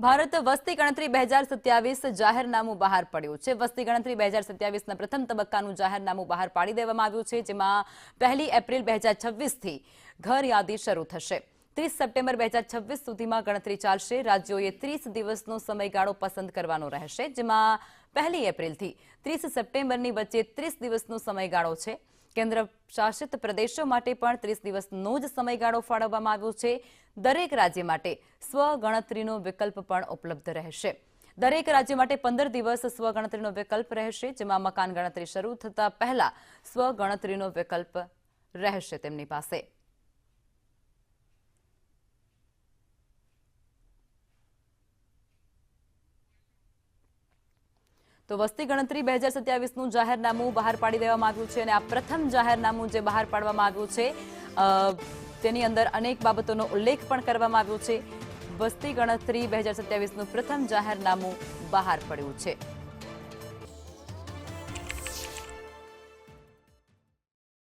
ભારત વસ્તી ગણતરી 2027 જાહેરનામું બહાર પડ્યું છે। વસ્તી ગણતરી 2027ના પ્રથમ તબક્કાનું જાહેરનામું બહાર પાડી દેવામાં આવ્યું છે, જેમાં 1 એપ્રિલ 2026 થી ઘર યાદી શરૂ થશે। 30 સપ્ટેમ્બર 2026 સુધીમાં ગણતરી ચાલશે। રાજ્યોએ 30 દિવસનો સમયગાળો પસંદ કરવાનો રહેશે, જેમાં 1 એપ્રિલથી 30 સપ્ટેમ્બરની વચ્ચે 30 દિવસનો સમયગાળો છે। કેન્દ્ર શાસિત પ્રદેશો માટે પણ 30 દિવસનો જ સમયગાળો ફાળવવામાં આવ્યો છે। દરેક રાજ્ય માટે સ્વગણતરીનો વિકલ્પ પણ ઉપલબ્ધ રહેશે। દરેક રાજ્ય માટે 15 દિવસ સ્વગણતરીનો વિકલ્પ રહેશે, જેમાં મકાન ગણતરી શરૂ થતા પહેલા સ્વગણતરીનો વિકલ્પ રહેશે તેમની પાસે। તો વસ્તી ગણતરી 2027નું જાહેરનામું બહાર પાડી દેવામાં આવ્યું છે, અને આ પ્રથમ જાહેરનામું જે બહાર પાડવામાં આવ્યું છે તેની અંદર અનેક બાબતોનો ઉલ્લેખ પણ કરવામાં આવ્યો છે। વસ્તી ગણતરી 2027નું પ્રથમ જાહેરનામું બહાર પડ્યું છે।